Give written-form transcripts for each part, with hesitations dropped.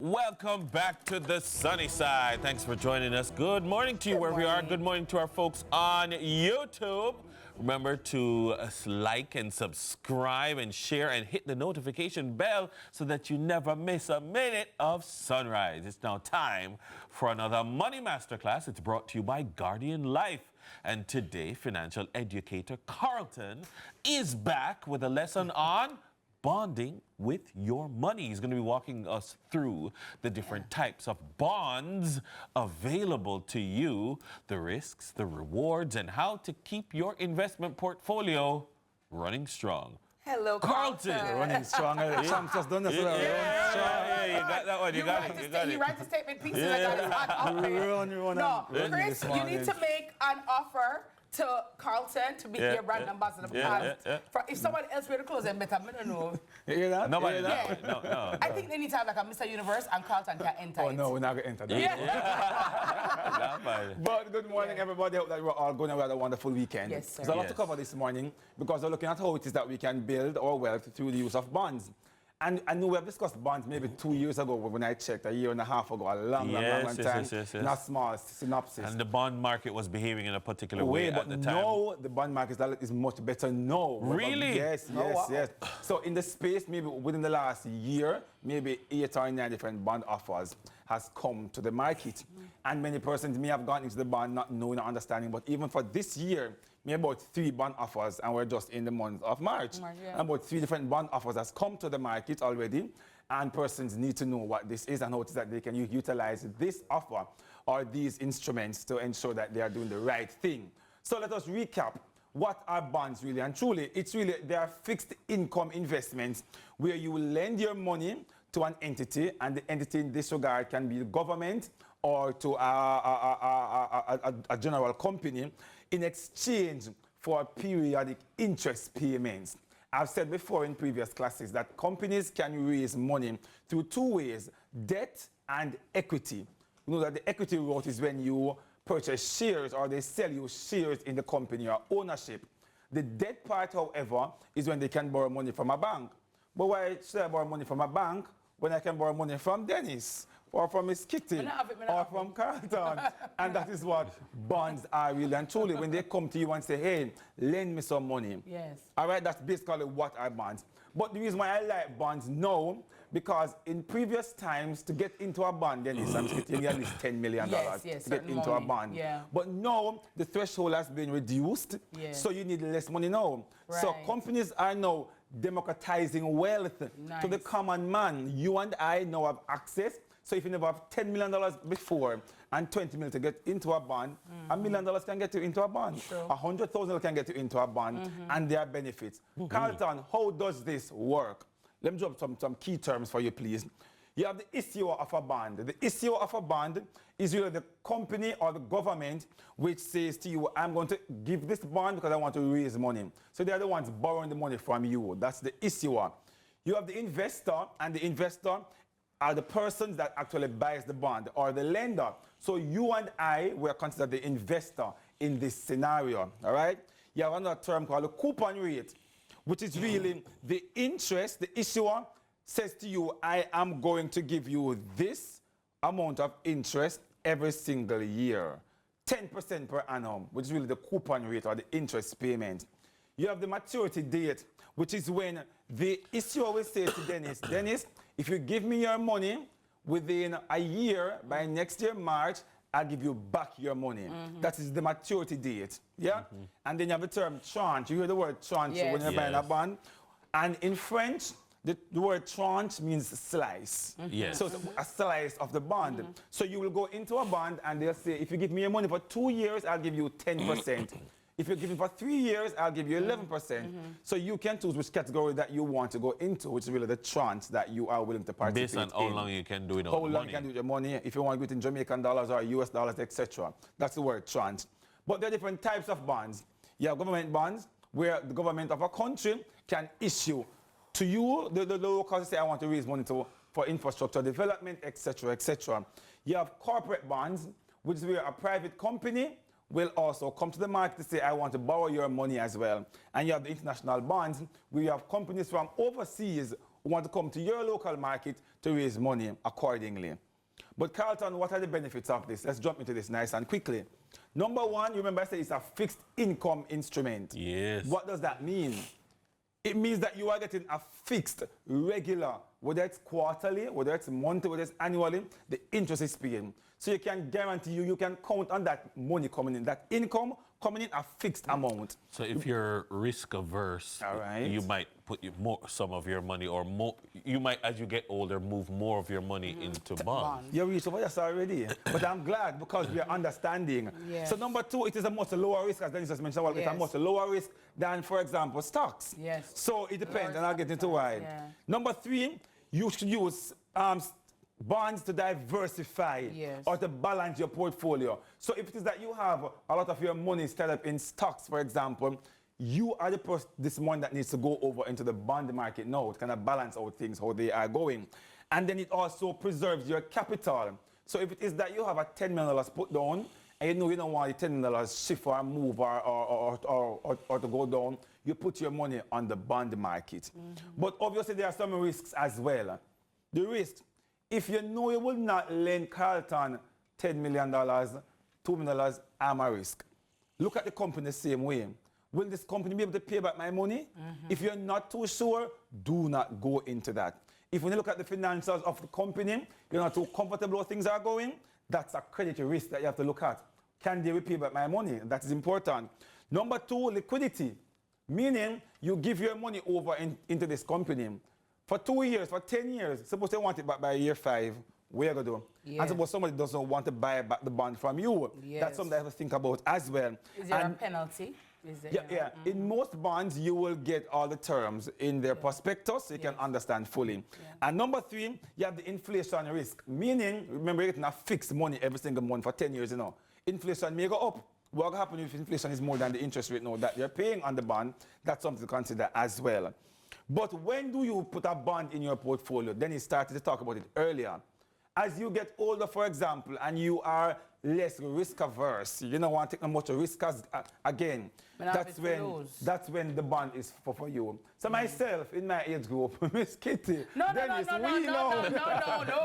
Welcome back to the sunny side. Thanks for joining us. Good morning to you where we are. Good morning to our folks on YouTube. Remember to like and subscribe and share and hit the notification bell so that you never miss a minute of sunrise. It's now time for another Money Masterclass. It's brought to you by Guardian Life. And today, financial educator Carlton is back with a lesson on bonding with your money. He's going to be walking us through the different types of bonds available to you, the risks, the rewards, and how to keep your investment portfolio running strong. Hello, Carlton. Running strong. Champs just done this. You got that one. You got it. You write the statement pieces. I got it on offer. No, Chris, you need to make an offer to Carlton to be your brand ambassador. If someone else were to close them better, I don't know. You hear that? Nobody. No. I think they need to have like a Mr. Universe and Carlton can enter Oh, no, we're not going to enter that. Yeah. But good morning, everybody. I hope that we're all going to have a wonderful weekend. Yes, sir. There's a lot to cover this morning because we're looking at how it is that we can build our wealth through the use of bonds. And I know we have discussed bonds maybe 2 years ago when I checked, a year and a half ago, a long time. Yes. Not small synopsis. And the bond market was behaving in a particular way at the time. No, the bond market is much better now. Really? Yes. So in the space, maybe within the last year, maybe 8 or 9 different bond offers has come to the market. And many persons may have gone into the bond not knowing or understanding, but even for this year, maybe about 3 bond offers, and we're just in the month of March. And about 3 different bond offers has come to the market already, and persons need to know what this is and how it is that they can utilize this offer or these instruments to ensure that they are doing the right thing. So let us recap. What are bonds really? And truly, they are fixed income investments where you will lend your money to an entity, and the entity in this regard can be the government or to a general company in exchange for periodic interest payments. I've said before in previous classes that companies can raise money through 2 ways, debt and equity. You know that the equity route is when you purchase shares or they sell you shares in the company or ownership. The debt part, however, is when they can borrow money from a bank. But why should I borrow money from a bank when I can borrow money from Dennis, or from Miss Kitty, or from Carlton? And that is what bonds are really and truly. When they come to you and say, hey, lend me some money. Yes. All right, that's basically what are bonds. But the reason why I like bonds now, because in previous times, to get into a bond, Dennis, I'm getting at least $10 million to get into a bond. Yeah. But now, the threshold has been reduced, so you need less money now. Right. So companies are now democratizing wealth to the common man. You and I now have access. So if you never have $10 million before and $20 million to get into a bond, $1 million can get you into a bond. True. 100,000 can get you into a bond, and there are benefits. Carlton, how does this work? Let me drop some key terms for you, please. You have the issuer of a bond. The issuer of a bond is really the company or the government which says to you, I'm going to give this bond because I want to raise money. So they are the ones borrowing the money from you. That's the issuer. You have the investor, and the investor are the persons that actually buys the bond, or the lender. So you and I were considered the investor in this scenario, all right? You have another term called the coupon rate, which is really the interest. The issuer says to you, I am going to give you this amount of interest every single year, 10% per annum, which is really the coupon rate or the interest payment. You have the maturity date, which is when the issuer will say to Dennis, Dennis, if you give me your money within a year, by next year, March, I'll give you back your money. That is the maturity date, yeah? And then you have the term tranche. You hear the word tranche when you're buying a bond. And in French, the word tranche means slice. So it's a slice of the bond. So you will go into a bond and they'll say, if you give me your money for 2 years, I'll give you 10%. If you're giving for 3 years, I'll give you 11%. So you can choose which category that you want to go into, which is really the tranche that you are willing to participate Based on how long you can do it on how long you can do it with your money, if you want to do it in Jamaican dollars or US dollars, etc. That's the word tranche. But there are different types of bonds. You have government bonds, where the government of a country can issue to you, the local, say, I want to raise money for infrastructure development, etc., etc. You have corporate bonds, which is where a private company will also come to the market to say, I want to borrow your money as well. And you have the international bonds, where you have companies from overseas who want to come to your local market to raise money accordingly. But Carlton, what are the benefits of this? Let's jump into this nice and quickly. Number one, you remember I said it's a fixed income instrument. Yes. What does that mean? It means that you are getting a fixed, regular, whether it's quarterly, whether it's monthly, whether it's annually, the interest is paid. So you can guarantee you can count on that money coming in, that income coming in a fixed amount. So if you're risk averse, All right. you might put some of your money, or more. You might, as you get older, move more of your money into bonds. You reached over this already, but I'm glad because we are understanding. Yes. So number two, it is a much lower risk, as Dennis just mentioned. Well, it's a much lower risk than, for example, stocks. Yes. So it depends, and I'll get into why. Yeah. Number three, you should use bonds to diversify or to balance your portfolio. So if it is that you have a lot of your money tied up in stocks, for example, you are the person this money that needs to go over into the bond market now to kind of balance out things, how they are going. And then it also preserves your capital. So if it is that you have a $10 million put down, and you know you don't want the $10 million shift or move or to go down, you put your money on the bond market. But obviously there are some risks as well. The risk, if you know you will not lend Carlton $10 million, $2 million, I'm a risk. Look at the company the same way. Will this company be able to pay back my money? If you're not too sure, do not go into that. If when you look at the financials of the company, you're not too comfortable how things are going, that's a credit risk that you have to look at. Can they repay back my money? That is important. Number two, liquidity. Meaning you give your money over into this company. For 2 years, for 10 years, suppose they want it back by year 5, where you going to do? Yes. And suppose somebody doesn't want to buy back the bond from you. Yes. That's something I have to think about as well. Is there a penalty? Is there, In most bonds, you will get all the terms in their prospectus, so you can understand fully. And number three, you have the inflation risk. Meaning, remember, you're getting a fixed money every single month for 10 years, you know. Inflation may go up. What will happen if inflation is more than the interest rate now that you're paying on the bond? That's something to consider as well. But when do you put a bond in your portfolio? Then he started to talk about it earlier. As you get older, for example, and you are less risk averse, you don't want to take much risk again. That's when the bond is for you. So myself, in my age group, Miss Kitty, Dennis, we know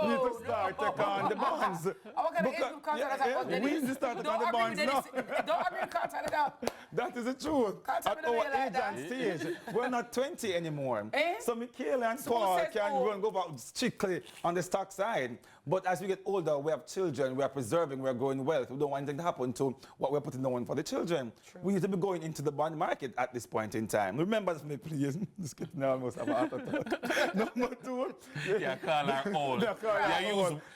we need to start taking on the bonds. We need to start taking on the bonds now. Don't agree with Carlton. That is the truth. At our age and stage, we're not 20 anymore. So Michaela and Paul can run go back strictly on the stock side. But as we get older, we have children, we are preserving, we are growing wealth. We don't want anything to happen to what we're putting on for the children. True. We need to be going into the bond market at this point in time. Remember this, me, please. This kid now must have a heart attack. Number two. Yeah, call her old.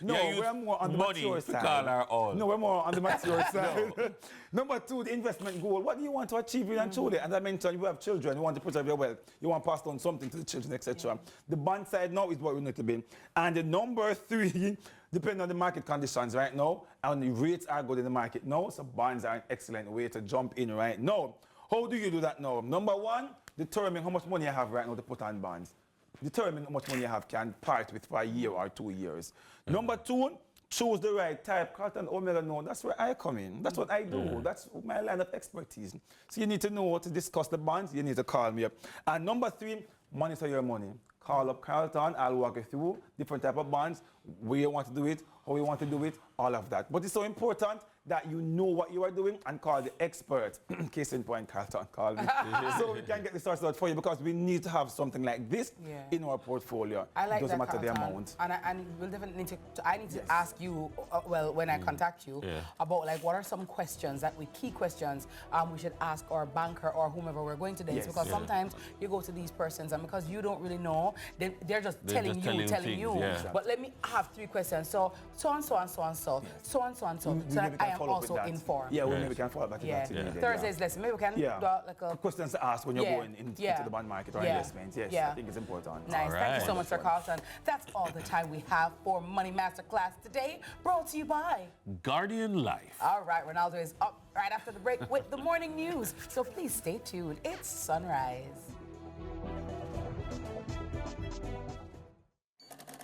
We're more on the mature side. Call her old. No, we're more on the mature side. Number two, the investment goal. What do you want to achieve really and truly? As I mentioned, you have children, you want to preserve your wealth, you want to pass on something to the children, etc. The bond side now is what we need to be. And the number three, depending on the market conditions right now, and the rates are good in the market now, so bonds are an excellent way to jump in right now. How do you do that now? Number one, determine how much money you have right now to put on bonds. Determine how much money you have can part with for a year or 2 years. Number two, choose the right type. Carlton Omega, no, that's where I come in. That's what I do. That's my line of expertise. So you need to know how to discuss the bonds. You need to call me up. And number three, monitor your money. Call up Carlton. I'll walk you through different type of bonds, where you want to do it, how you want to do it, all of that. But it's so important that you know what you are doing and call the expert. Case in point, Carlton, call me. So we can get this sorted out for you because we need to have something like this in our portfolio. I like Doesn't that, matter Carlton. the amount. And we'll definitely need to, I need to ask you, when I contact you, about like what are some questions key questions we should ask our banker or whomever we're going to this, because sometimes you go to these persons and because you don't really know, they're just telling you. But let me have 3 questions. So and so and so and so, so and so and so, so that I am also informed. Yeah, maybe we can follow back to that. Thursday's lesson, maybe we can do like a questions to ask when you're going into the bond market or investments. Yes, I think it's important. Nice. Thank you so much, Sir Carlton. That's all the time we have for Money Masterclass today, brought to you by Guardian Life. All right, Ronaldo is up right after the break with the morning news. So please stay tuned. It's Sunrise.